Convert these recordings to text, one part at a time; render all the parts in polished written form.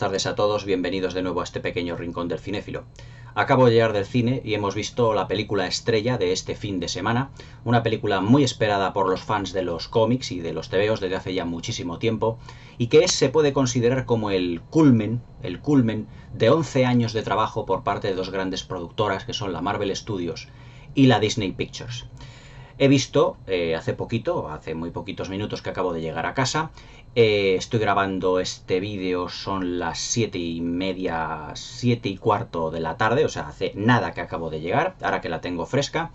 tardes a todos, bienvenidos de nuevo a este pequeño rincón del cinéfilo. Acabo de llegar del cine y hemos visto la película estrella de este fin de semana, una película muy esperada por los fans de los cómics y de los tebeos desde hace ya muchísimo tiempo, y que se puede considerar como el culmen de 11 años de trabajo por parte de dos grandes productoras que son la Marvel Studios y la Disney Pictures. He visto hace muy poquitos minutos que acabo de llegar a casa. Estoy grabando este vídeo, son las 7:30, 7:15 de la tarde, o sea, hace nada que acabo de llegar, ahora que la tengo fresca.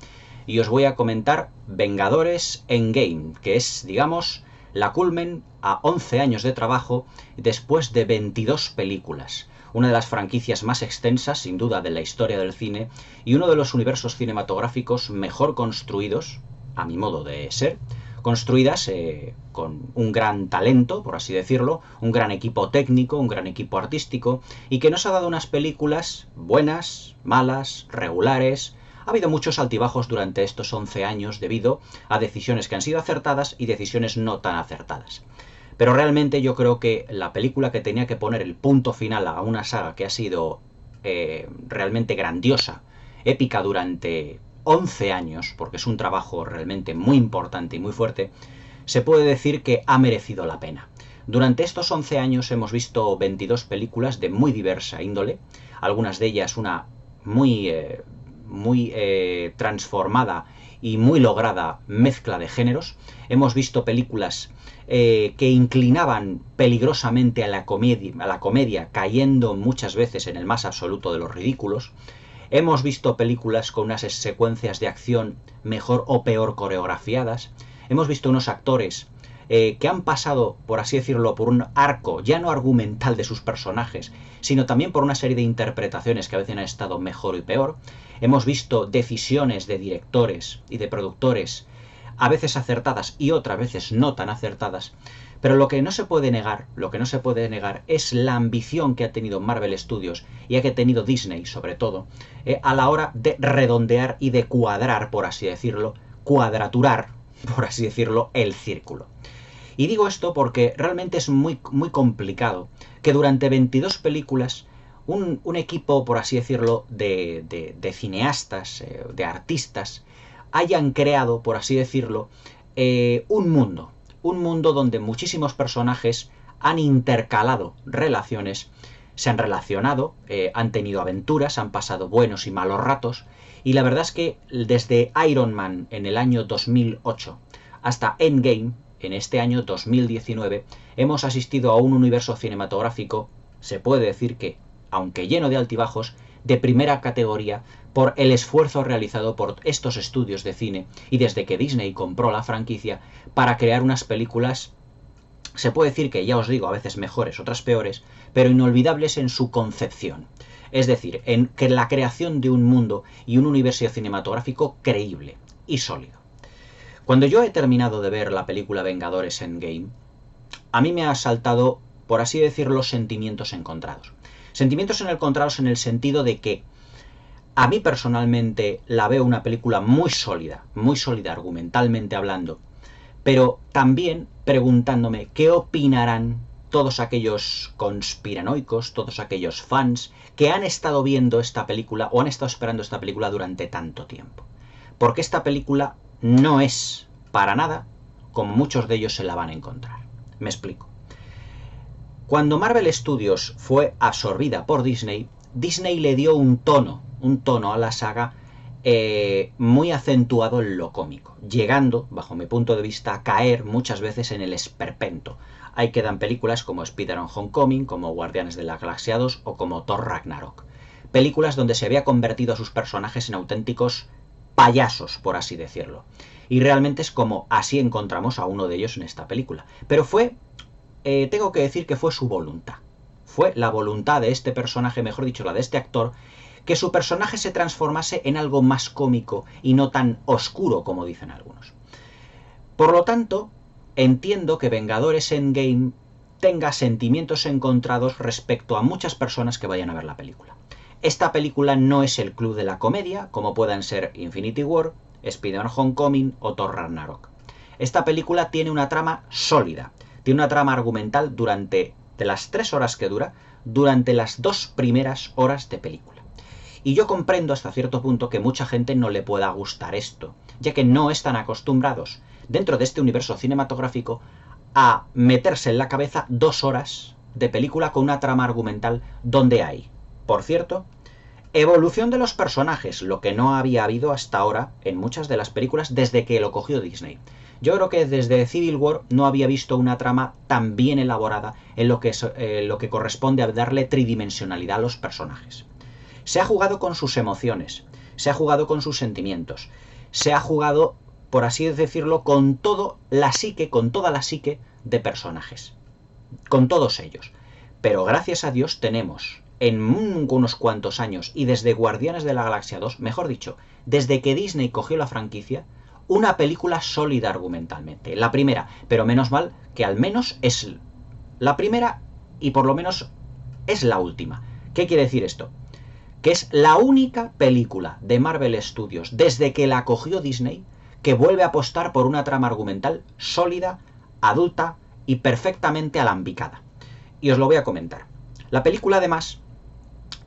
Y os voy a comentar Vengadores Endgame, que es, digamos, la culmen a 11 años de trabajo después de 22 películas. Una de las franquicias más extensas, sin duda, de la historia del cine y uno de los universos cinematográficos mejor construidos, a mi modo de ser, construidas con un gran talento, por así decirlo, un gran equipo técnico, un gran equipo artístico, y que nos ha dado unas películas buenas, malas, regulares. Ha habido muchos altibajos durante estos 11 años debido a decisiones que han sido acertadas y decisiones no tan acertadas. Pero realmente yo creo que la película que tenía que poner el punto final a una saga que ha sido realmente grandiosa, épica durante 11 años, porque es un trabajo realmente muy importante y muy fuerte, se puede decir que ha merecido la pena. Durante estos 11 años hemos visto 22 películas de muy diversa índole, algunas de ellas una muy transformada y muy lograda mezcla de géneros. Hemos visto películas que inclinaban peligrosamente a la comedia, cayendo muchas veces en el más absoluto de los ridículos. Hemos visto películas con unas secuencias de acción mejor o peor coreografiadas. Hemos visto unos actores que han pasado, por así decirlo, por un arco ya no argumental de sus personajes, sino también por una serie de interpretaciones que a veces han estado mejor y peor. Hemos visto decisiones de directores y de productores a veces acertadas y otras veces no tan acertadas. Pero lo que no se puede negar es la ambición que ha tenido Marvel Studios y que ha tenido Disney, sobre todo, a la hora de redondear y de cuadrar, por así decirlo, cuadraturar, por así decirlo, el círculo. Y digo esto porque realmente es muy, muy complicado que durante 22 películas un equipo, por así decirlo, de cineastas, de artistas, hayan creado, por así decirlo, un mundo donde muchísimos personajes han intercalado relaciones, se han relacionado, han tenido aventuras, han pasado buenos y malos ratos, y la verdad es que desde Iron Man en el año 2008 hasta Endgame, en este año 2019, hemos asistido a un universo cinematográfico, se puede decir que, aunque lleno de altibajos, de primera categoría por el esfuerzo realizado por estos estudios de cine y desde que Disney compró la franquicia para crear unas películas, se puede decir que, ya os digo, a veces mejores, otras peores, pero inolvidables en su concepción. Es decir, en que la creación de un mundo y un universo cinematográfico creíble y sólido. Cuando yo he terminado de ver la película Vengadores Endgame, a mí me ha saltado, por así decirlo, sentimientos encontrados. Sentimientos encontrados en el sentido de que a mí personalmente la veo una película muy sólida argumentalmente hablando, pero también preguntándome qué opinarán todos aquellos conspiranoicos, todos aquellos fans que han estado viendo esta película o han estado esperando esta película durante tanto tiempo. Porque esta película no es para nada como muchos de ellos se la van a encontrar. Me explico. Cuando Marvel Studios fue absorbida por Disney, Disney le dio un tono a la saga muy acentuado en lo cómico, llegando, bajo mi punto de vista, a caer muchas veces en el esperpento. Ahí quedan películas como Spider-Man Homecoming, como Guardianes de la Galaxia 2 o como Thor Ragnarok. Películas donde se había convertido a sus personajes en auténticos payasos, por así decirlo. Y realmente es como así encontramos a uno de ellos en esta película. Pero tengo que decir que fue su voluntad. Fue la voluntad de este personaje, mejor dicho, la de este actor, que su personaje se transformase en algo más cómico y no tan oscuro como dicen algunos. Por lo tanto, entiendo que Vengadores Endgame tenga sentimientos encontrados respecto a muchas personas que vayan a ver la película. Esta película no es el club de la comedia, como puedan ser Infinity War, Spider-Man Homecoming o Thor Ragnarok. Esta película tiene una trama sólida, tiene una trama argumental de las 3 horas que dura, durante las 2 primeras horas de película. Y yo comprendo hasta cierto punto que mucha gente no le pueda gustar esto, ya que no están acostumbrados dentro de este universo cinematográfico a meterse en la cabeza 2 horas de película con una trama argumental donde hay, por cierto, evolución de los personajes, lo que no había habido hasta ahora en muchas de las películas desde que lo cogió Disney. Yo creo que desde Civil War no había visto una trama tan bien elaborada en lo que corresponde a darle tridimensionalidad a los personajes. Se ha jugado con sus emociones, se ha jugado con sus sentimientos, se ha jugado, por así decirlo, con toda la psique de personajes, con todos ellos. Pero gracias a Dios tenemos en unos cuantos años, y desde Guardianes de la Galaxia 2, mejor dicho, desde que Disney cogió la franquicia, una película sólida argumentalmente. La primera, pero menos mal que al menos es la primera y por lo menos es la última. ¿Qué quiere decir esto? Que es la única película de Marvel Studios desde que la cogió Disney que vuelve a apostar por una trama argumental sólida, adulta y perfectamente alambicada. Y os lo voy a comentar. La película además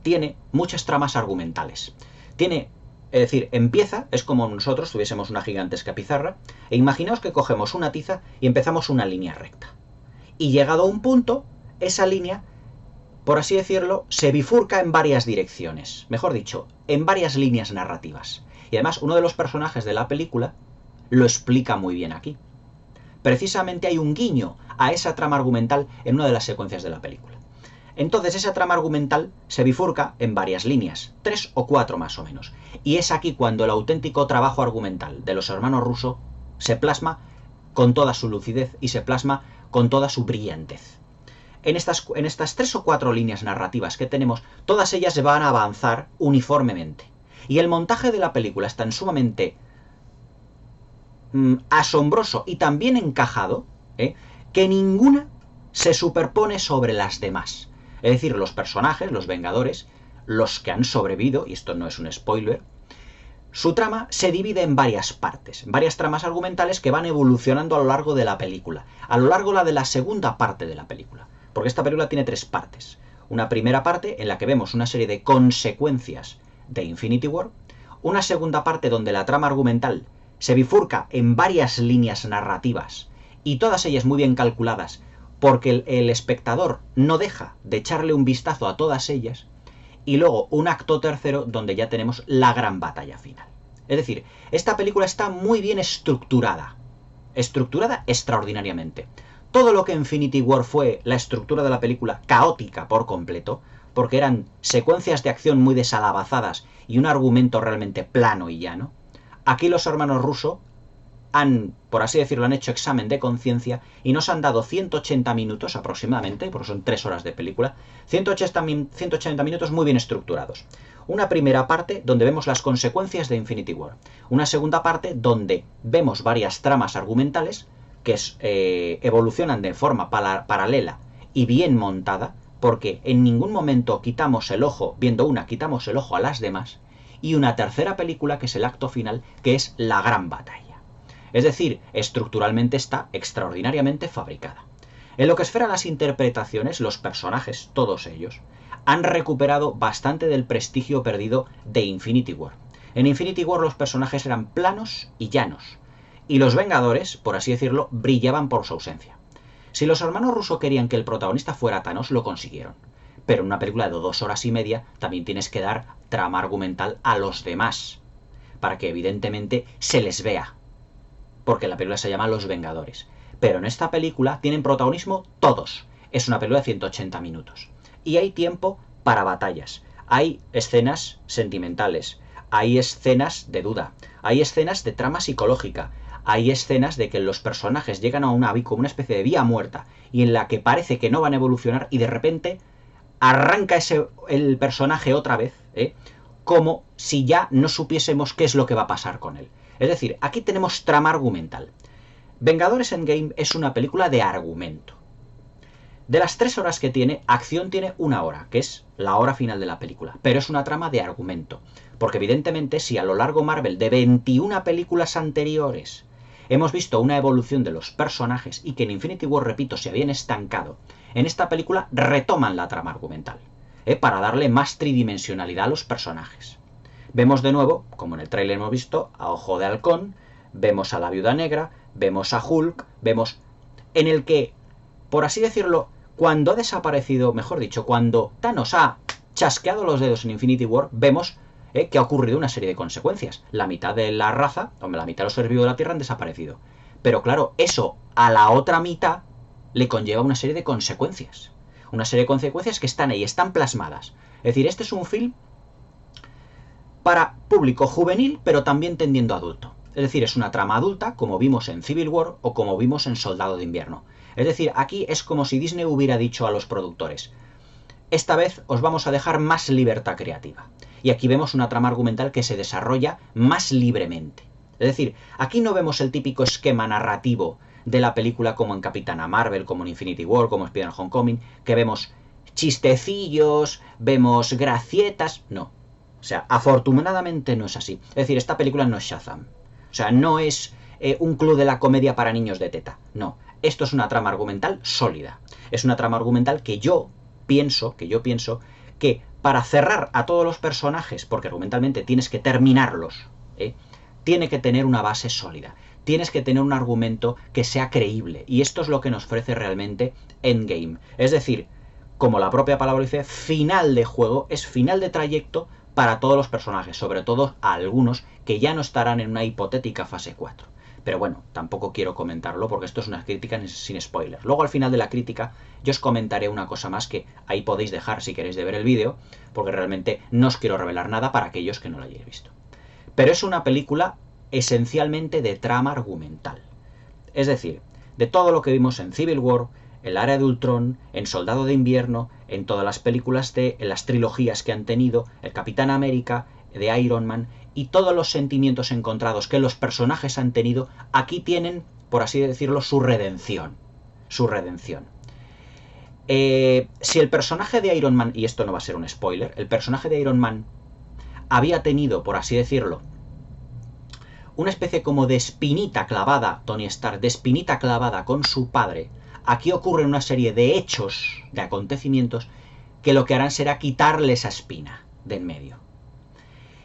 tiene muchas tramas argumentales. Es decir, empieza, es como nosotros tuviésemos una gigantesca pizarra, e imaginaos que cogemos una tiza y empezamos una línea recta. Y llegado a un punto, esa línea, por así decirlo, se bifurca en varias direcciones. Mejor dicho, en varias líneas narrativas. Y además, uno de los personajes de la película lo explica muy bien aquí. Precisamente hay un guiño a esa trama argumental en una de las secuencias de la película. Entonces esa trama argumental se bifurca en varias líneas, 3 o 4 más o menos. Y es aquí cuando el auténtico trabajo argumental de los hermanos Russo se plasma con toda su lucidez y se plasma con toda su brillantez. En estas 3 o 4 líneas narrativas que tenemos, todas ellas se van a avanzar uniformemente. Y el montaje de la película es tan sumamente asombroso y tan bien encajado, que ninguna se superpone sobre las demás. Es decir, los personajes, los Vengadores, los que han sobrevivido, y esto no es un spoiler, su trama se divide en varias partes, varias tramas argumentales que van evolucionando a lo largo de la película, a lo largo de la segunda parte de la película, porque esta película tiene 3 partes. Una primera parte en la que vemos una serie de consecuencias de Infinity War, una segunda parte donde la trama argumental se bifurca en varias líneas narrativas, y todas ellas muy bien calculadas, porque el espectador no deja de echarle un vistazo a todas ellas, y luego un acto tercero donde ya tenemos la gran batalla final. Es decir, esta película está muy bien estructurada extraordinariamente. Todo lo que Infinity War fue la estructura de la película caótica por completo, porque eran secuencias de acción muy desalabazadas y un argumento realmente plano y llano, aquí los hermanos Russo por así decirlo, han hecho examen de conciencia y nos han dado 180 minutos aproximadamente, porque son 3 horas de película, 180 minutos muy bien estructurados. Una primera parte donde vemos las consecuencias de Infinity War. Una segunda parte donde vemos varias tramas argumentales que evolucionan de forma paralela y bien montada, porque en ningún momento quitamos el ojo, viendo una, quitamos el ojo a las demás. Y una tercera película que es el acto final, que es la gran batalla. Es decir, estructuralmente está extraordinariamente fabricada. En lo que esfera las interpretaciones, los personajes, todos ellos, han recuperado bastante del prestigio perdido de Infinity War. En Infinity War los personajes eran planos y llanos, y los Vengadores, por así decirlo, brillaban por su ausencia. Si los hermanos Russo querían que el protagonista fuera Thanos, lo consiguieron. Pero en una película de 2 horas y media también tienes que dar trama argumental a los demás, para que evidentemente se les vea. Porque la película se llama Los Vengadores. Pero en esta película tienen protagonismo todos. Es una película de 180 minutos. Y hay tiempo para batallas. Hay escenas sentimentales. Hay escenas de duda. Hay escenas de trama psicológica. Hay escenas de que los personajes llegan a una especie de vía muerta y en la que parece que no van a evolucionar y de repente arranca el personaje otra vez, como si ya no supiésemos qué es lo que va a pasar con él. Es decir, aquí tenemos trama argumental. Vengadores Endgame es una película de argumento. De las 3 horas que tiene, acción tiene 1 hora, que es la hora final de la película. Pero es una trama de argumento. Porque evidentemente si a lo largo Marvel de 21 películas anteriores hemos visto una evolución de los personajes y que en Infinity War, repito, se habían estancado, en esta película retoman la trama argumental, para darle más tridimensionalidad a los personajes. Vemos de nuevo, como en el tráiler hemos visto, a Ojo de Halcón, vemos a la Viuda Negra, vemos a Hulk, vemos en el que, por así decirlo, cuando ha desaparecido, mejor dicho, cuando Thanos ha chasqueado los dedos en Infinity War, vemos que ha ocurrido una serie de consecuencias. La mitad de la raza, la mitad de los seres vivos de la Tierra han desaparecido. Pero claro, eso a la otra mitad le conlleva una serie de consecuencias. Una serie de consecuencias que están ahí, están plasmadas. Es decir, este es un film para público juvenil, pero también tendiendo a adulto. Es decir, es una trama adulta, como vimos en Civil War o como vimos en Soldado de Invierno. Es decir, aquí es como si Disney hubiera dicho a los productores: esta vez os vamos a dejar más libertad creativa. Y aquí vemos una trama argumental que se desarrolla más libremente. Es decir, aquí no vemos el típico esquema narrativo de la película como en Capitana Marvel, como en Infinity War, como en Spider-Man Homecoming, que vemos chistecillos, vemos gracietas. No. O sea, afortunadamente no es así. Es decir, esta película no es Shazam. O sea, no es un club de la comedia para niños de teta. No. Esto es una trama argumental sólida. Es una trama argumental que yo pienso que para cerrar a todos los personajes, porque argumentalmente tienes que terminarlos, tiene que tener una base sólida. Tienes que tener un argumento que sea creíble. Y esto es lo que nos ofrece realmente Endgame. Es decir, como la propia palabra dice, final de juego, es final de trayecto para todos los personajes, sobre todo a algunos que ya no estarán en una hipotética fase 4. Pero bueno, tampoco quiero comentarlo porque esto es una crítica sin spoiler. Luego al final de la crítica yo os comentaré una cosa más que ahí podéis dejar si queréis de ver el vídeo, porque realmente no os quiero revelar nada para aquellos que no lo hayáis visto. Pero es una película esencialmente de trama argumental. Es decir, de todo lo que vimos en Civil War, en la Era de Ultron, en Soldado de Invierno, en todas las películas en las trilogías que han tenido, el Capitán América, de Iron Man, y todos los sentimientos encontrados que los personajes han tenido, aquí tienen, por así decirlo, su redención. Su redención. Si el personaje de Iron Man, y esto no va a ser un spoiler, el personaje de Iron Man había tenido, por así decirlo, una especie como de espinita clavada, Tony Stark, de espinita clavada con su padre, aquí ocurre una serie de hechos, de acontecimientos, que lo que harán será quitarle esa espina de en medio.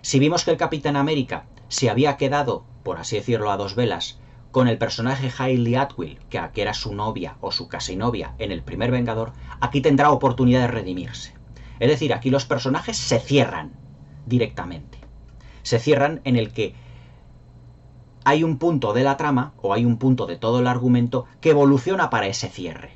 Si vimos que el Capitán América se había quedado, por así decirlo, a dos velas, con el personaje Hayley Atwell, que era su novia o su casi novia en el primer Vengador, aquí tendrá oportunidad de redimirse. Es decir, aquí los personajes se cierran directamente. Se cierran en el que hay un punto de la trama, o hay un punto de todo el argumento, que evoluciona para ese cierre.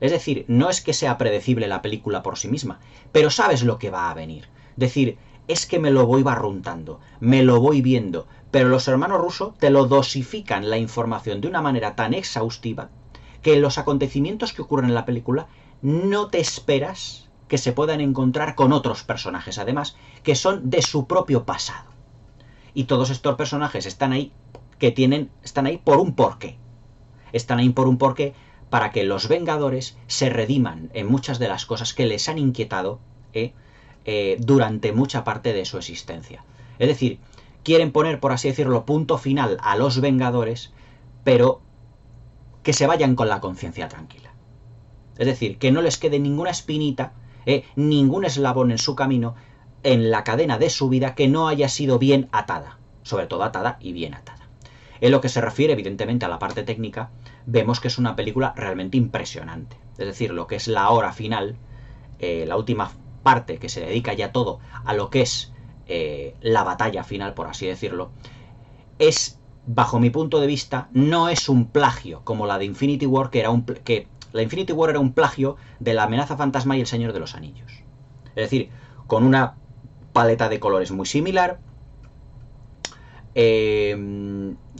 Es decir, no es que sea predecible la película por sí misma, pero sabes lo que va a venir. Es decir, es que me lo voy barruntando, me lo voy viendo, pero los hermanos Russo te lo dosifican la información de una manera tan exhaustiva que los acontecimientos que ocurren en la película no te esperas que se puedan encontrar con otros personajes, además, que son de su propio pasado. Y todos estos personajes están ahí están ahí por un porqué. Están ahí por un porqué para que los Vengadores se rediman en muchas de las cosas que les han inquietado durante mucha parte de su existencia. Es decir, quieren poner, por así decirlo, punto final a los Vengadores, pero que se vayan con la conciencia tranquila. Es decir, que no les quede ninguna espinita, ningún eslabón en su camino, en la cadena de su vida que no haya sido bien atada. Sobre todo atada y bien atada. En lo que se refiere, evidentemente, a la parte técnica, vemos que es una película realmente impresionante. Es decir, lo que es la hora final, la última parte que se dedica ya todo a lo que es la batalla final, por así decirlo, es, bajo mi punto de vista, no es un plagio como la de Infinity War, que la Infinity War era un plagio de La Amenaza Fantasma y El Señor de los Anillos. Es decir, con una paleta de colores muy similar,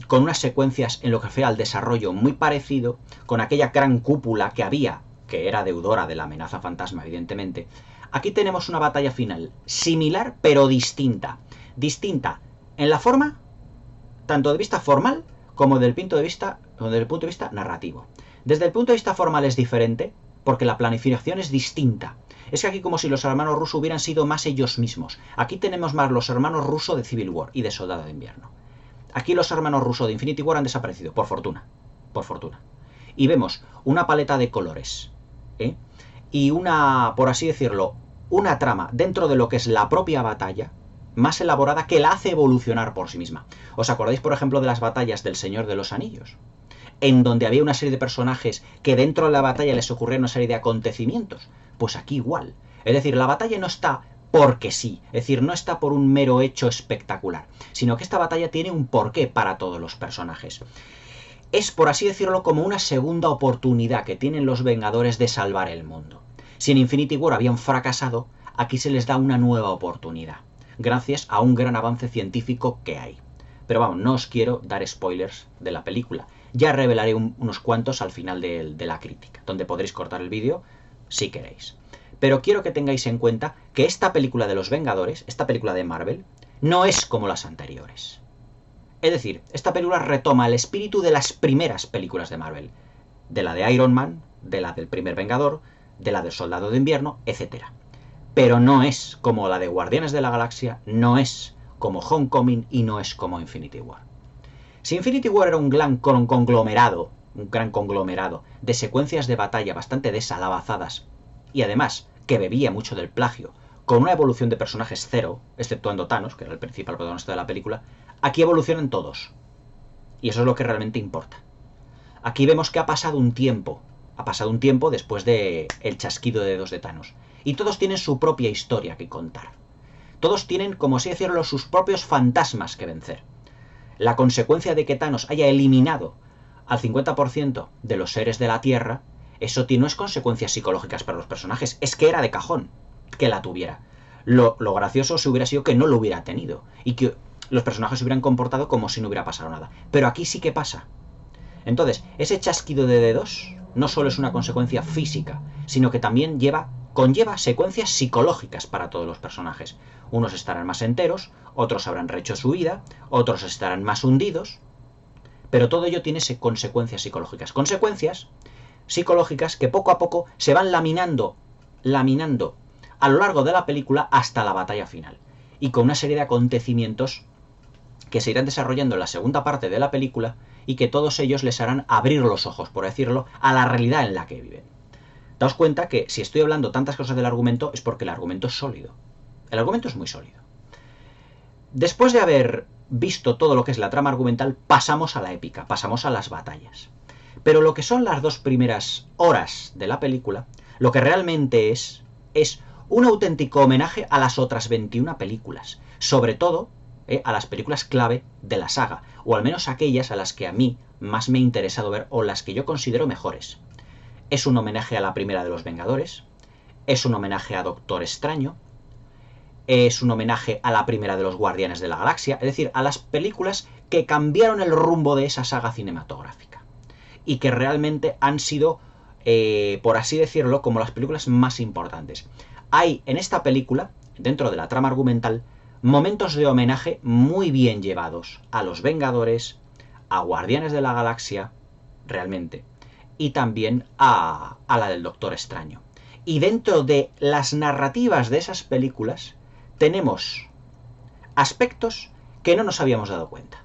con unas secuencias en lo que fue al desarrollo muy parecido, con aquella gran cúpula que había, que era deudora de La Amenaza Fantasma, evidentemente. Aquí tenemos una batalla final similar pero distinta. Distinta en la forma, tanto de vista formal como desde el punto de vista narrativo. Desde el punto de vista formal es diferente, porque la planificación es distinta. Es que aquí como si los hermanos Russo hubieran sido más ellos mismos. Aquí tenemos más los hermanos Russo de Civil War y de Soldado de Invierno. Aquí los hermanos Russo de Infinity War han desaparecido, por fortuna. Por fortuna. Y vemos una paleta de colores, ¿eh? Y una, por así decirlo, una trama dentro de lo que es la propia batalla, más elaborada, que la hace evolucionar por sí misma. ¿Os acordáis, por ejemplo, de las batallas del Señor de los Anillos? En donde había una serie de personajes que dentro de la batalla les ocurrían una serie de acontecimientos. Pues aquí igual. Es decir, la batalla no está porque sí, es decir, no está por un mero hecho espectacular, sino que esta batalla tiene un porqué para todos los personajes. Es, por así decirlo, como una segunda oportunidad que tienen los Vengadores de salvar el mundo. Si en Infinity War habían fracasado, aquí se les da una nueva oportunidad, gracias a un gran avance científico que hay. Pero vamos, no os quiero dar spoilers de la película. Ya revelaré unos cuantos al final de la crítica, donde podréis cortar el vídeo si queréis. Pero quiero que tengáis en cuenta que esta película de los Vengadores, esta película de Marvel, no es como las anteriores. Es decir, esta película retoma el espíritu de las primeras películas de Marvel. De la de Iron Man, de la del primer Vengador, de la del Soldado de Invierno, etc. Pero no es como la de Guardianes de la Galaxia, no es como Homecoming y no es como Infinity War. Si Infinity War era un gran conglomerado de secuencias de batalla bastante desalabazadas y además que bebía mucho del plagio, con una evolución de personajes cero, exceptuando Thanos, que era el principal protagonista de la película, aquí evolucionan todos. Y eso es lo que realmente importa. Aquí vemos que ha pasado un tiempo después de el chasquido de dedos de Thanos. Y todos tienen su propia historia que contar. Todos tienen, como así decirlo, sus propios fantasmas que vencer. La consecuencia de que Thanos haya eliminado al 50% de los seres de la Tierra, eso no es consecuencias psicológicas para los personajes, es que era de cajón que la tuviera. Lo gracioso se hubiera sido que no lo hubiera tenido y que los personajes se hubieran comportado como si no hubiera pasado nada. Pero aquí sí que pasa. Entonces, ese chasquido de dedos no solo es una consecuencia física, sino que también conlleva secuencias psicológicas para todos los personajes. Unos estarán más enteros, otros habrán rehecho su vida, otros estarán más hundidos, pero todo ello tiene consecuencias psicológicas. Consecuencias psicológicas que poco a poco se van laminando a lo largo de la película hasta la batalla final. Y con una serie de acontecimientos que se irán desarrollando en la segunda parte de la película y que todos ellos les harán abrir los ojos, por decirlo, a la realidad en la que viven. Daos cuenta que si estoy hablando tantas cosas del argumento es porque el argumento es sólido. El argumento es muy sólido. Después de haber visto todo lo que es la trama argumental, pasamos a la épica, pasamos a las batallas. Pero lo que son las 2 primeras horas de la película, lo que realmente es un auténtico homenaje a las otras 21 películas. Sobre todo a las películas clave de la saga, o al menos aquellas a las que a mí más me ha interesado ver o las que yo considero mejores. Es un homenaje a la primera de los Vengadores, es un homenaje a Doctor Extraño, es un homenaje a la primera de los Guardianes de la Galaxia, es decir, a las películas que cambiaron el rumbo de esa saga cinematográfica y que realmente han sido, por así decirlo, como las películas más importantes. Hay en esta película, dentro de la trama argumental, momentos de homenaje muy bien llevados a los Vengadores, a Guardianes de la Galaxia, realmente, y también a la del Doctor Extraño. Y dentro de las narrativas de esas películas tenemos aspectos que no nos habíamos dado cuenta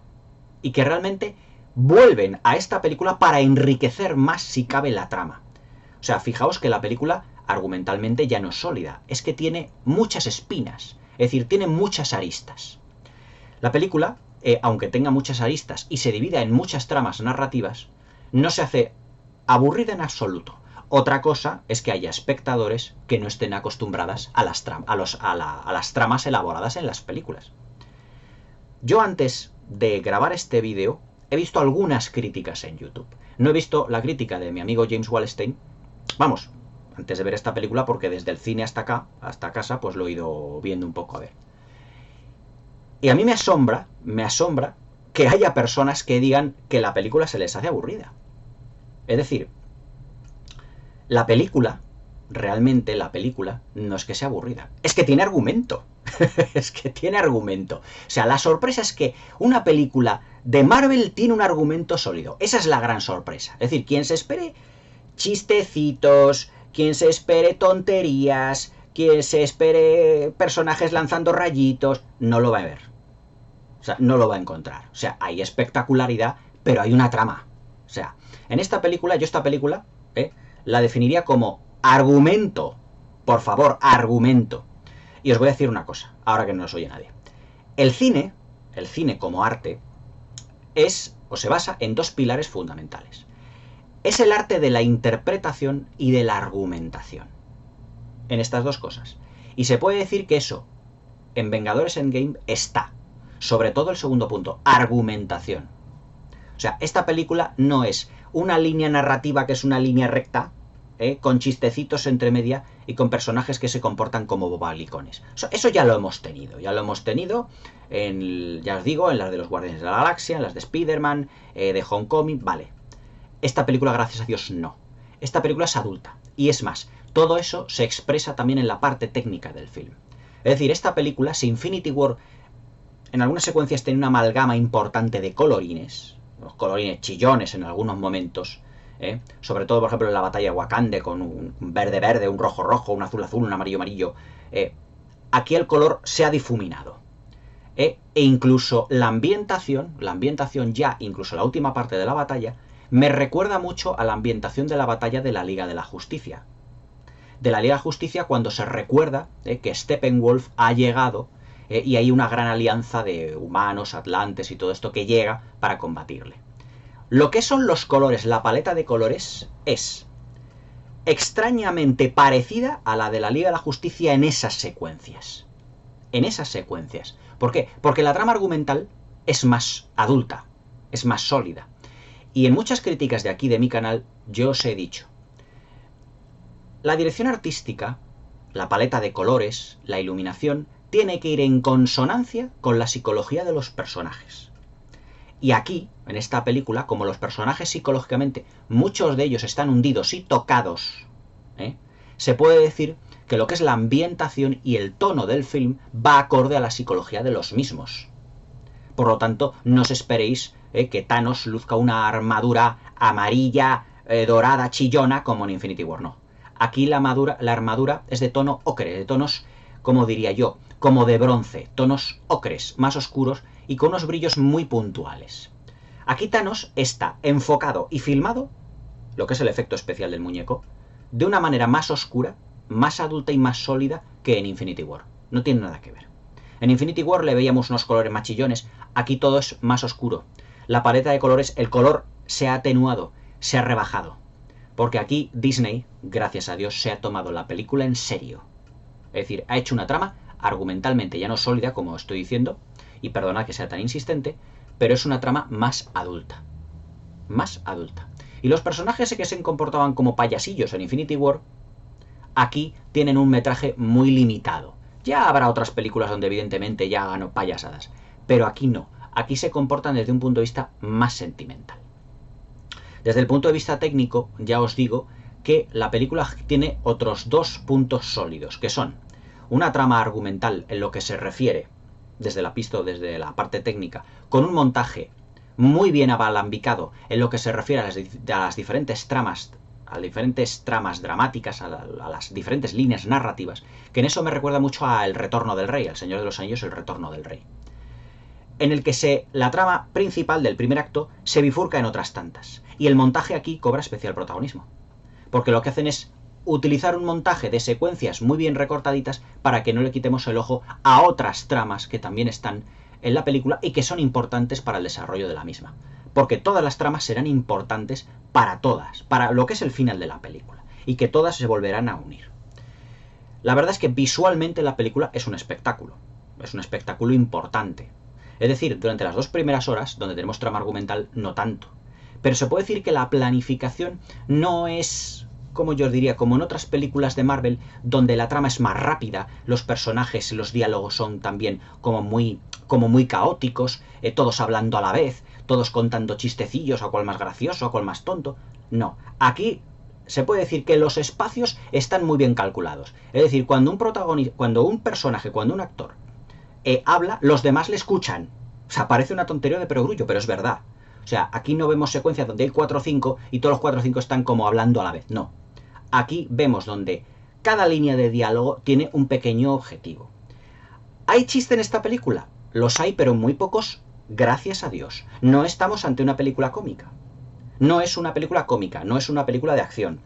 y que realmente vuelven a esta película para enriquecer más si cabe la trama. O sea, fijaos que la película argumentalmente ya no es sólida, es que tiene muchas espinas, es decir, tiene muchas aristas. La película, aunque tenga muchas aristas y se divida en muchas tramas narrativas, no se hace aburrida en absoluto. Otra cosa es que haya espectadores que no estén acostumbradas a las tramas elaboradas en las películas. Yo antes de grabar este vídeo he visto algunas críticas en YouTube. No he visto la crítica de mi amigo James Wallstein, vamos, antes de ver esta película, porque desde el cine hasta acá, hasta casa, pues lo he ido viendo un poco a ver. Y a mí me asombra que haya personas que digan que la película se les hace aburrida. Es decir, la película, realmente la película, no es que sea aburrida, es que tiene argumento. Es que tiene argumento. O sea, la sorpresa es que una película de Marvel tiene un argumento sólido. Esa es la gran sorpresa. Es decir, quien se espere chistecitos, quien se espere tonterías, quien se espere personajes lanzando rayitos, no lo va a ver. sea, no lo va a encontrar. O sea, hay espectacularidad, pero hay una trama. O sea, en esta película, yo esta película la definiría como argumento. Por favor, argumento. Y os voy a decir una cosa, ahora que no nos oye nadie. El cine como arte, es o se basa en dos pilares fundamentales. Es el arte de la interpretación y de la argumentación. En estas dos cosas. Y se puede decir que eso, en Vengadores Endgame, está. Sobre todo el segundo punto, argumentación. O sea, esta película no es una línea narrativa que es una línea recta, con chistecitos entre media y con personajes que se comportan como bobalicones. Eso ya lo hemos tenido. Ya lo hemos tenido, ya os digo, en las de los Guardianes de la Galaxia, en las de Spider-Man, de Homecoming, vale. Esta película, gracias a Dios, no. Esta película es adulta. Y es más, todo eso se expresa también en la parte técnica del film. Es decir, esta película, si Infinity War en algunas secuencias tiene una amalgama importante de colorines, los colorines chillones en algunos momentos, sobre todo, por ejemplo, en la batalla de Wakanda, con un verde verde, un rojo rojo, un azul azul, un amarillo amarillo, aquí el color se ha difuminado. E incluso la ambientación ya, incluso la última parte de la batalla, me recuerda mucho a la ambientación de la batalla de la Liga de la Justicia. De la Liga de la Justicia, cuando se recuerda que Steppenwolf ha llegado y hay una gran alianza de humanos, atlantes y todo esto que llega para combatirle. Lo que son los colores, la paleta de colores, es extrañamente parecida a la de la Liga de la Justicia en esas secuencias. En esas secuencias. ¿Por qué? Porque la trama argumental es más adulta, es más sólida. Y en muchas críticas de aquí, de mi canal, yo os he dicho, la dirección artística, la paleta de colores, la iluminación, tiene que ir en consonancia con la psicología de los personajes. Y aquí, en esta película, como los personajes psicológicamente, muchos de ellos están hundidos y tocados, se puede decir que lo que es la ambientación y el tono del film va acorde a la psicología de los mismos. Por lo tanto, no os esperéis que Thanos luzca una armadura amarilla, dorada, chillona, como en Infinity War, no. Aquí la armadura es de tono ocre, de tonos, como diría yo, como de bronce, tonos ocres, más oscuros y con unos brillos muy puntuales. Aquí Thanos está enfocado y filmado, lo que es el efecto especial del muñeco, de una manera más oscura, más adulta y más sólida que en Infinity War. No tiene nada que ver. En Infinity War le veíamos unos colores más chillones, aquí todo es más oscuro. La paleta de colores, el color se ha atenuado, se ha rebajado. Porque aquí Disney, gracias a Dios, se ha tomado la película en serio. Es decir, ha hecho una trama argumentalmente ya no sólida, como estoy diciendo, y perdonad que sea tan insistente, pero es una trama más adulta. Más adulta. Y los personajes que se comportaban como payasillos en Infinity War, aquí tienen un metraje muy limitado. Ya habrá otras películas donde evidentemente ya hagan payasadas, pero aquí no. Aquí se comportan desde un punto de vista más sentimental. Desde el punto de vista técnico, ya os digo que la película tiene otros dos puntos sólidos, que son una trama argumental en lo que se refiere, desde la pista, desde la parte técnica, con un montaje muy bien abalambicado en lo que se refiere a las diferentes tramas, dramáticas, a las diferentes líneas narrativas, que en eso me recuerda mucho a El Retorno del Rey, al Señor de los Anillos, El Retorno del Rey, en el que la trama principal del primer acto se bifurca en otras tantas, y el montaje aquí cobra especial protagonismo, porque lo que hacen es utilizar un montaje de secuencias muy bien recortaditas para que no le quitemos el ojo a otras tramas que también están en la película y que son importantes para el desarrollo de la misma. Porque todas las tramas serán importantes para todas, para lo que es el final de la película, y que todas se volverán a unir. La verdad es que visualmente la película es un espectáculo importante. Es decir, durante las 2 primeras horas, donde tenemos trama argumental, no tanto. Pero se puede decir que la planificación no es, como yo os diría, como en otras películas de Marvel, donde la trama es más rápida, los personajes, los diálogos son también como muy caóticos, todos hablando a la vez, todos contando chistecillos, a cuál más gracioso, a cuál más tonto. No, aquí se puede decir que los espacios están muy bien calculados. Es decir, cuando un actor habla, los demás le escuchan. O sea, parece una tontería de perogrullo, pero es verdad. O sea, aquí no vemos secuencias donde hay 4 o 5 y todos los 4 o 5 están como hablando a la vez. No. Aquí vemos donde cada línea de diálogo tiene un pequeño objetivo. ¿Hay chiste en esta película? Los hay, pero muy pocos, gracias a Dios. No estamos ante una película cómica. No es una película cómica, no es una película de acción.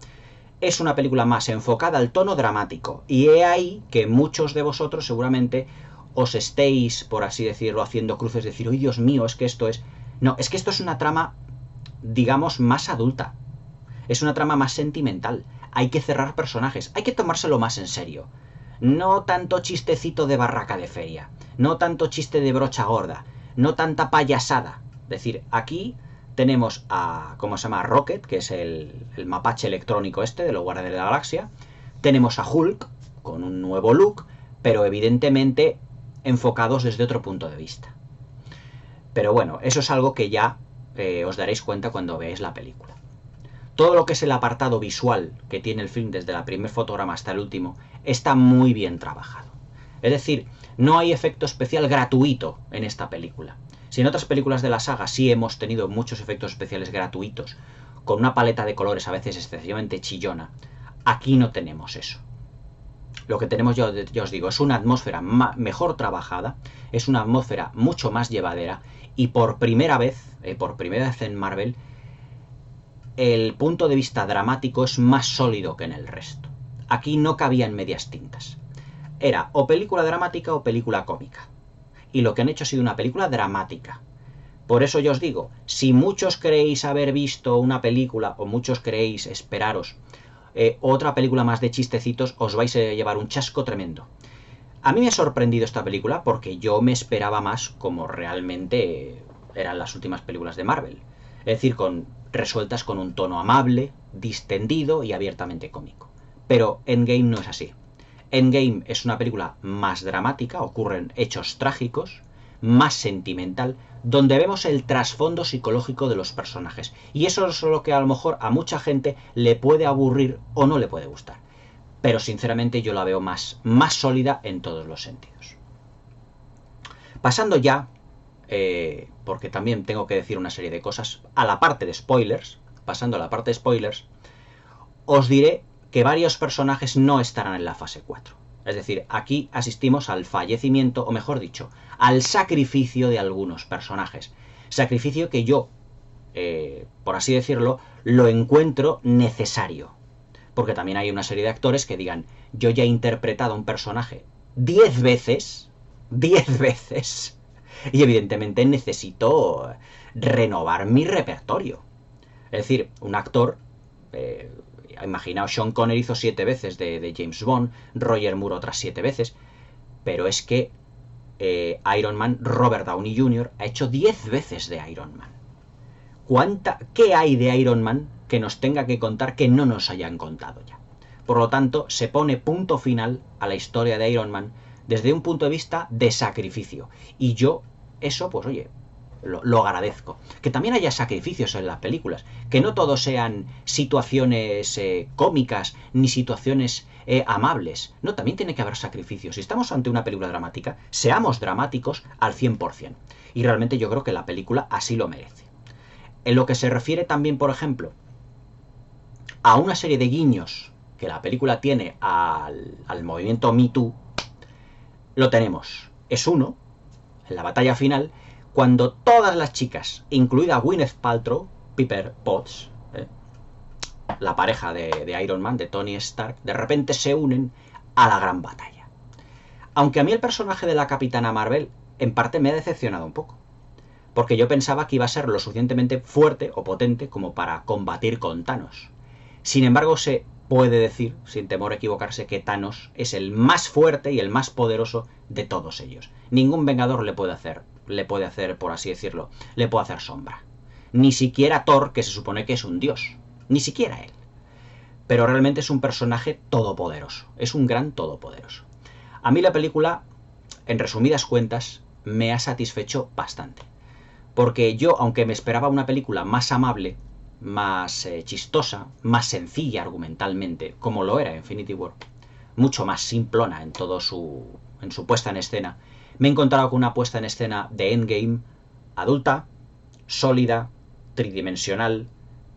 Es una película más enfocada al tono dramático. Y he ahí que muchos de vosotros seguramente os estéis, por así decirlo, haciendo cruces, decir, ¡ay, Dios mío! Es que esto es... No, es que esto es una trama, digamos, más adulta. Es una trama más sentimental. Hay que cerrar personajes, hay que tomárselo más en serio. No tanto chistecito de barraca de feria, no tanto chiste de brocha gorda, no tanta payasada. Es decir, aquí tenemos a, ¿cómo se llama? Rocket, que es el mapache electrónico este de los Guardianes de la Galaxia. Tenemos a Hulk, con un nuevo look, pero evidentemente enfocados desde otro punto de vista. Pero bueno, eso es algo que ya os daréis cuenta cuando veáis la película. Todo lo que es el apartado visual que tiene el film desde el primer fotograma hasta el último está muy bien trabajado. Es decir, no hay efecto especial gratuito en esta película. Si en otras películas de la saga sí hemos tenido muchos efectos especiales gratuitos, con una paleta de colores a veces excesivamente chillona, aquí no tenemos eso. Lo que tenemos, ya os digo, es una atmósfera mejor trabajada, es una atmósfera mucho más llevadera y por primera vez en Marvel, el punto de vista dramático es más sólido que en el resto. Aquí no cabían medias tintas. Era o película dramática o película cómica. Y lo que han hecho ha sido una película dramática. Por eso yo os digo, si muchos creéis haber visto una película o muchos creéis esperaros otra película más de chistecitos, os vais a llevar un chasco tremendo. A mí me ha sorprendido esta película porque yo me esperaba más como realmente eran las últimas películas de Marvel. Es decir, resueltas con un tono amable, distendido y abiertamente cómico. Pero Endgame no es así. Endgame es una película más dramática, ocurren hechos trágicos, más sentimental, donde vemos el trasfondo psicológico de los personajes. Y eso es lo que a lo mejor a mucha gente le puede aburrir o no le puede gustar. Pero sinceramente yo la veo más sólida en todos los sentidos. Pasando ya, porque también tengo que decir una serie de cosas, a la parte de spoilers, pasando a la parte de spoilers, os diré que varios personajes no estarán en la fase 4. Es decir, aquí asistimos al fallecimiento, o mejor dicho, al sacrificio de algunos personajes. Sacrificio que yo, por así decirlo, lo encuentro necesario. Porque también hay una serie de actores que digan, yo ya he interpretado a un personaje 10 veces, y evidentemente necesito renovar mi repertorio. Es decir, un actor... imaginaos, Sean Connery hizo 7 veces de James Bond, Roger Moore otras 7 veces, pero es que Iron Man, Robert Downey Jr., ha hecho 10 veces de Iron Man. ¿Qué hay de Iron Man que nos tenga que contar que no nos hayan contado ya? Por lo tanto, se pone punto final a la historia de Iron Man desde un punto de vista de sacrificio. Y yo, eso, pues oye, lo agradezco. Que también haya sacrificios en las películas, que no todo sean situaciones cómicas ni situaciones amables. No, también tiene que haber sacrificios. Si estamos ante una película dramática, seamos dramáticos al 100%. Y realmente yo creo que la película así lo merece. En lo que se refiere también, por ejemplo, a una serie de guiños que la película tiene al movimiento Me Too, lo tenemos. Es uno, en la batalla final, cuando todas las chicas, incluida Gwyneth Paltrow, Pepper Potts, la pareja de Iron Man, de Tony Stark, de repente se unen a la gran batalla. Aunque a mí el personaje de la Capitana Marvel, en parte me ha decepcionado un poco. Porque yo pensaba que iba a ser lo suficientemente fuerte o potente como para combatir con Thanos. Sin embargo, se puede decir, sin temor a equivocarse, que Thanos es el más fuerte y el más poderoso de todos ellos. Ningún Vengador le puede hacer, por así decirlo, le puede hacer sombra. Ni siquiera Thor, que se supone que es un dios. Ni siquiera él. Pero realmente es un personaje todopoderoso. Es un gran todopoderoso. A mí la película, en resumidas cuentas, me ha satisfecho bastante. Porque yo, aunque me esperaba una película más amable, más chistosa, más sencilla argumentalmente, como lo era Infinity War, mucho más simplona en su puesta en escena, me he encontrado con una puesta en escena de Endgame adulta, sólida, tridimensional,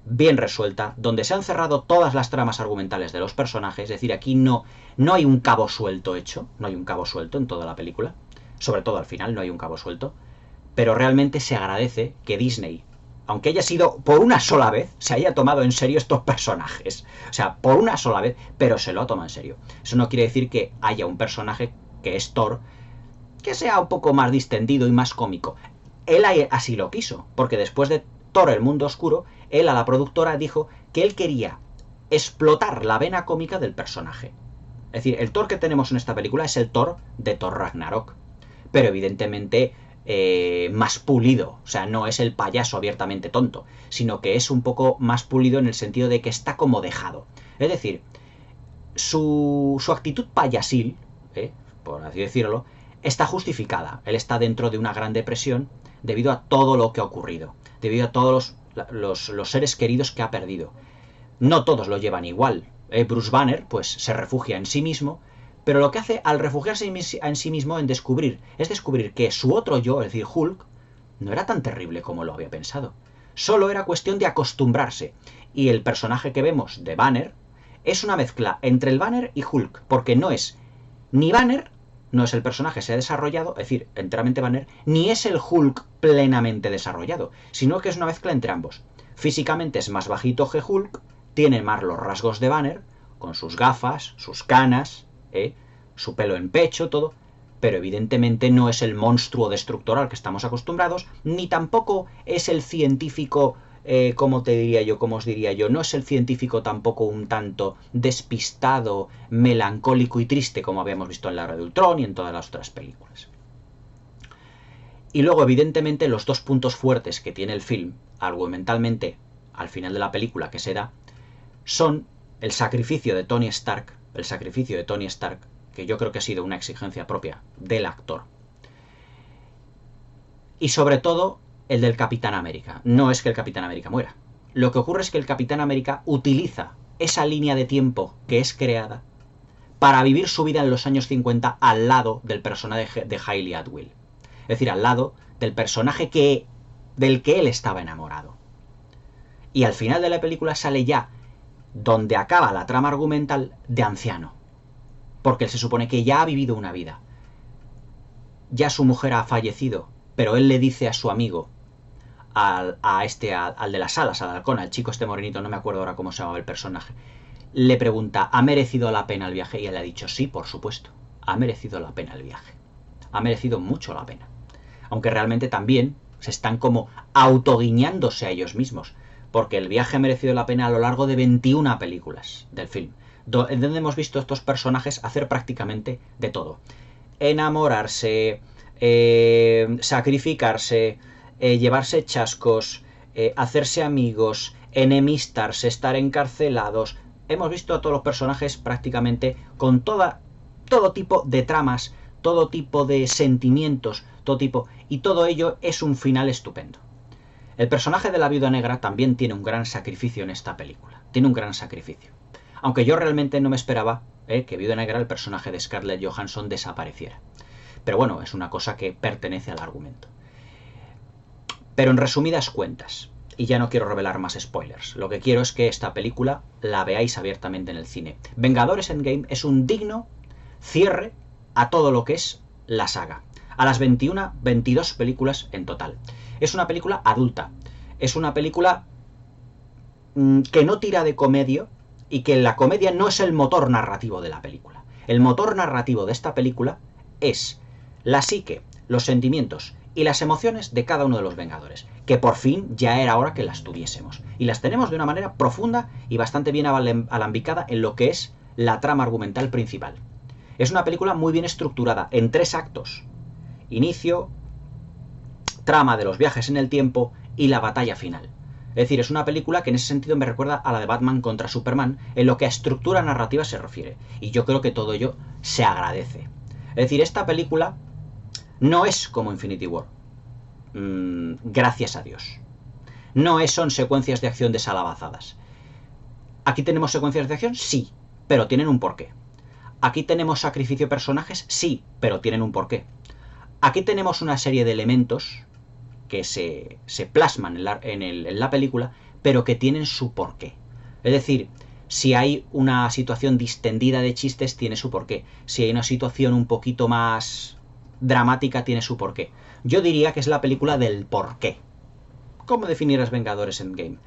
bien resuelta, donde se han cerrado todas las tramas argumentales de los personajes. Es decir, aquí no hay un cabo suelto hecho, no hay un cabo suelto en toda la película. sobre todo al final, no hay un cabo suelto, pero realmente se agradece que Disney, aunque haya sido por una sola vez, se haya tomado en serio estos personajes. O sea, por una sola vez, pero se lo ha tomado en serio. Eso no quiere decir que haya un personaje que es Thor, que sea un poco más distendido y más cómico. Él así lo quiso, porque después de Thor, el mundo oscuro, él a la productora dijo que él quería explotar la vena cómica del personaje. Es decir, el Thor que tenemos en esta película es el Thor de Thor Ragnarok, pero evidentemente más pulido. O sea, no es el payaso abiertamente tonto, sino que es un poco más pulido en el sentido de que está como dejado. Es decir, su actitud payasil, por así decirlo, está justificada. Él está dentro de una gran depresión debido a todo lo que ha ocurrido, debido a todos los seres queridos que ha perdido. No todos lo llevan igual. Bruce Banner pues se refugia en sí mismo, pero lo que hace al refugiarse en sí mismo es descubrir que su otro yo, es decir, Hulk, no era tan terrible como lo había pensado. Solo era cuestión de acostumbrarse. Y el personaje que vemos de Banner es una mezcla entre el Banner y Hulk, porque no es ni Banner, no es el personaje que se ha desarrollado, es decir, enteramente Banner, ni es el Hulk plenamente desarrollado, sino que es una mezcla entre ambos. Físicamente es más bajito que Hulk, tiene más los rasgos de Banner, con sus gafas, sus canas, su pelo en pecho, todo, pero evidentemente no es el monstruo destructor al que estamos acostumbrados, ni tampoco es el científico, ¿cómo os diría yo? No es el científico tampoco un tanto despistado, melancólico y triste como habíamos visto en La Era de Ultron y en todas las otras películas. Y luego, evidentemente, los dos puntos fuertes que tiene el film, argumentalmente, al final de la película que se da, son el sacrificio de Tony Stark, que yo creo que ha sido una exigencia propia del actor, y sobre todo el del Capitán América. No es que el Capitán América muera. Lo que ocurre es que el Capitán América utiliza esa línea de tiempo que es creada para vivir su vida en los años 50 al lado del personaje de Hayley Atwell. Es decir, al lado del personaje del que él estaba enamorado. Y al final de la película sale ya donde acaba la trama argumental de anciano. Porque él se supone que ya ha vivido una vida. Ya su mujer ha fallecido, pero él le dice a su amigo, al de las alas, al halcón, al chico este morenito, no me acuerdo ahora cómo se llamaba el personaje, le pregunta, ¿ha merecido la pena el viaje? Y él le ha dicho, sí, por supuesto, ha merecido la pena el viaje. Ha merecido mucho la pena. Aunque realmente también se están como autoguiñándose a ellos mismos, porque el viaje ha merecido la pena a lo largo de 21 películas del film, donde hemos visto a estos personajes hacer prácticamente de todo. Enamorarse, sacrificarse, llevarse chascos, hacerse amigos, enemistarse, estar encarcelados. Hemos visto a todos los personajes prácticamente con todo tipo de tramas, todo tipo de sentimientos, y todo ello es un final estupendo. El personaje de la Viuda Negra también tiene un gran sacrificio en esta película. Tiene un gran sacrificio. Aunque yo realmente no me esperaba que Viuda Negra, el personaje de Scarlett Johansson, desapareciera. Pero bueno, es una cosa que pertenece al argumento. Pero en resumidas cuentas, y ya no quiero revelar más spoilers, lo que quiero es que esta película la veáis abiertamente en el cine. Vengadores Endgame es un digno cierre a todo lo que es la saga. A las 22 películas en total. Es una película adulta. Es una película que no tira de comedia y que la comedia no es el motor narrativo de la película. El motor narrativo de esta película es la psique, los sentimientos y las emociones de cada uno de los Vengadores, que por fin ya era hora que las tuviésemos. Y las tenemos de una manera profunda y bastante bien alambicada en lo que es la trama argumental principal. Es una película muy bien estructurada en 3 actos. Inicio, trama de los viajes en el tiempo y la batalla final. Es decir, es una película que en ese sentido me recuerda a la de Batman contra Superman en lo que a estructura narrativa se refiere. Y yo creo que todo ello se agradece. Es decir, esta película no es como Infinity War. Gracias a Dios. No son secuencias de acción desalabazadas. ¿Aquí tenemos secuencias de acción? Sí, pero tienen un porqué. ¿Aquí tenemos sacrificio de personajes? Sí, pero tienen un porqué. Aquí tenemos una serie de elementos que se plasman en la película, pero que tienen su porqué. Es decir, si hay una situación distendida de chistes, tiene su porqué. Si hay una situación un poquito más dramática, tiene su porqué. Yo diría que es la película del porqué. ¿Cómo definirás Vengadores Endgame?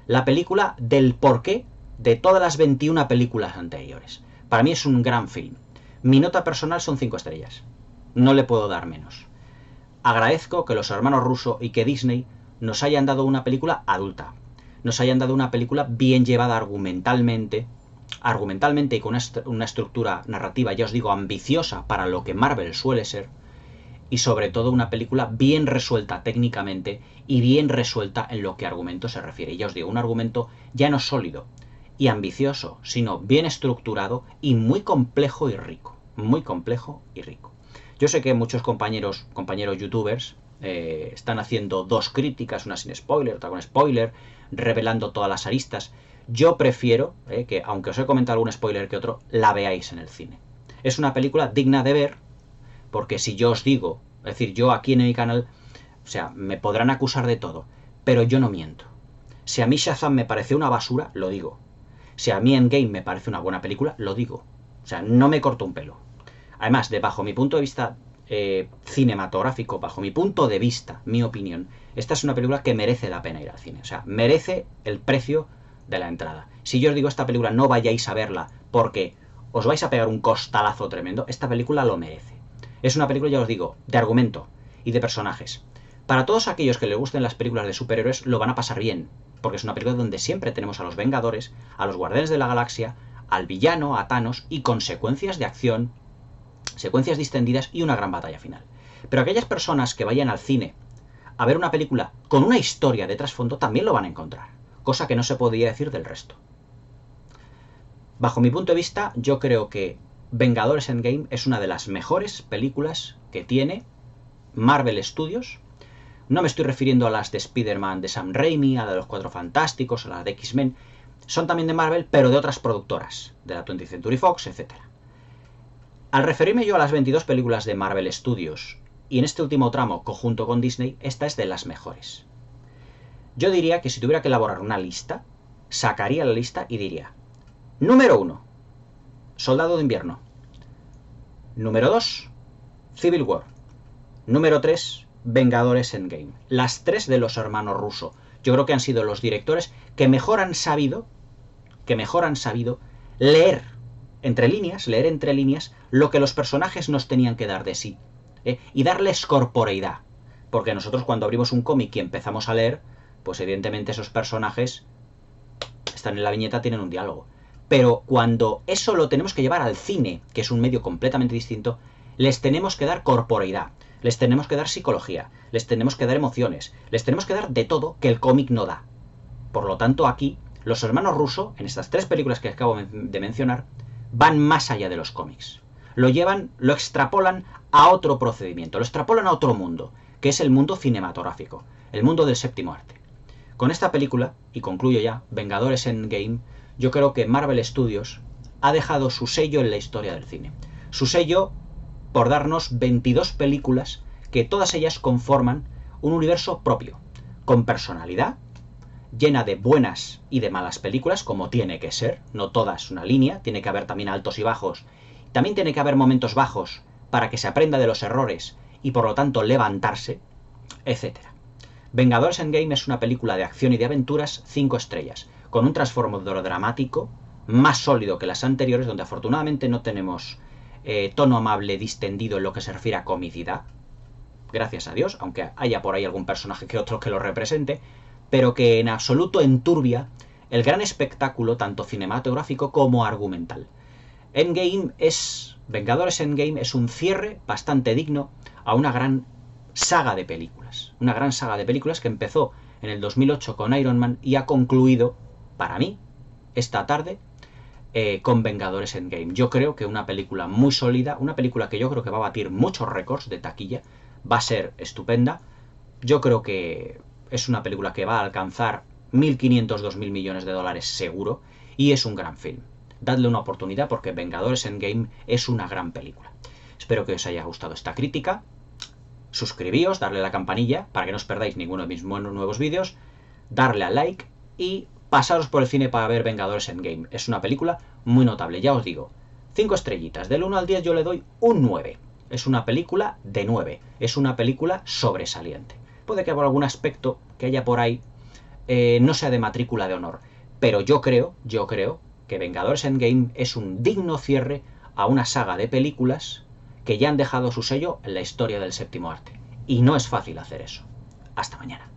La película del porqué de todas las 21 películas anteriores. Para mí es un gran film. Mi nota personal son 5 estrellas. No le puedo dar menos. Agradezco que los hermanos Russo y que Disney nos hayan dado una película adulta. Nos hayan dado una película bien llevada argumentalmente y con una estructura narrativa, ya os digo, ambiciosa para lo que Marvel suele ser, y sobre todo una película bien resuelta técnicamente y bien resuelta en lo que argumento se refiere. Ya os digo, un argumento ya no sólido y ambicioso, sino bien estructurado y muy complejo y rico. Muy complejo y rico. Yo sé que muchos compañeros youtubers están haciendo dos críticas, una sin spoiler, otra con spoiler, revelando todas las aristas. Yo prefiero que, aunque os he comentado algún spoiler que otro, la veáis en el cine. Es una película digna de ver, porque si yo os digo, es decir, yo aquí en mi canal, o sea, me podrán acusar de todo, pero yo no miento. Si a mí Shazam me parece una basura, lo digo. Si a mí Endgame me parece una buena película, lo digo. O sea, no me corto un pelo. Además, bajo mi punto de vista cinematográfico, bajo mi punto de vista, mi opinión, esta es una película que merece la pena ir al cine. O sea, merece el precio de la entrada. Si yo os digo esta película no vayáis a verla porque os vais a pegar un costalazo tremendo, esta película lo merece. Es una película, ya os digo, de argumento y de personajes. Para todos aquellos que les gusten las películas de superhéroes lo van a pasar bien, porque es una película donde siempre tenemos a los Vengadores, a los Guardianes de la Galaxia, al villano, a Thanos, y consecuencias de acción, secuencias distendidas y una gran batalla final. Pero aquellas personas que vayan al cine a ver una película con una historia de trasfondo también lo van a encontrar, cosa que no se podía decir del resto. Bajo mi punto de vista, yo creo que Vengadores Endgame es una de las mejores películas que tiene Marvel Studios. No me estoy refiriendo a las de Spider-Man de Sam Raimi, a la de los Cuatro Fantásticos, a la de X-Men. Son también de Marvel, pero de otras productoras, de la 20th Century Fox, etc. Al referirme yo a las 22 películas de Marvel Studios, y en este último tramo, conjunto con Disney, esta es de las mejores. Yo diría que si tuviera que elaborar una lista, sacaría la lista y diría: número 1, Soldado de Invierno. Número 2, Civil War. Número 3, Vengadores Endgame. Las tres de los hermanos Russo. Yo creo que han sido los directores que mejor han sabido leer entre líneas, lo que los personajes nos tenían que dar de sí. Y darles corporeidad. Porque nosotros cuando abrimos un cómic y empezamos a leer, pues evidentemente esos personajes están en la viñeta, tienen un diálogo. Pero cuando eso lo tenemos que llevar al cine, que es un medio completamente distinto, les tenemos que dar corporeidad, les tenemos que dar psicología, les tenemos que dar emociones, les tenemos que dar de todo que el cómic no da. Por lo tanto, aquí, los hermanos Russo, en estas tres películas que acabo de mencionar, van más allá de los cómics. Lo extrapolan a otro procedimiento, lo extrapolan a otro mundo, que es el mundo cinematográfico, el mundo del séptimo arte. Con esta película, y concluyo ya, Vengadores Endgame, yo creo que Marvel Studios ha dejado su sello en la historia del cine. Su sello por darnos 22 películas que todas ellas conforman un universo propio, con personalidad, llena de buenas y de malas películas, como tiene que ser, no todas una línea, tiene que haber también altos y bajos, también tiene que haber momentos bajos para que se aprenda de los errores y por lo tanto levantarse, etc. Vengadores Endgame es una película de acción y de aventuras 5 estrellas, con un trasfondo dramático más sólido que las anteriores, donde afortunadamente no tenemos tono amable distendido en lo que se refiere a comicidad, gracias a Dios, aunque haya por ahí algún personaje que otro que lo represente, pero que en absoluto enturbia el gran espectáculo tanto cinematográfico como argumental. Vengadores Endgame es un cierre bastante digno a una gran saga de películas. Una gran saga de películas que empezó en el 2008 con Iron Man y ha concluido, para mí, esta tarde, con Vengadores Endgame. Yo creo que una película muy sólida, una película que yo creo que va a batir muchos récords de taquilla, va a ser estupenda. Yo creo que es una película que va a alcanzar 1.500-2.000 millones de dólares seguro, y es un gran film. Dadle una oportunidad porque Vengadores Endgame es una gran película. Espero que os haya gustado esta crítica. Suscribíos, darle a la campanilla para que no os perdáis ninguno de mis nuevos vídeos, darle a like y pasaros por el cine para ver Vengadores Endgame. Es una película muy notable, ya os digo. 5 estrellitas, del 1 al 10 yo le doy un 9. Es una película de 9. Es una película sobresaliente. Puede que por algún aspecto que haya por ahí no sea de matrícula de honor. Pero yo creo que Vengadores Endgame es un digno cierre a una saga de películas que ya han dejado su sello en la historia del séptimo arte. Y no es fácil hacer eso. Hasta mañana.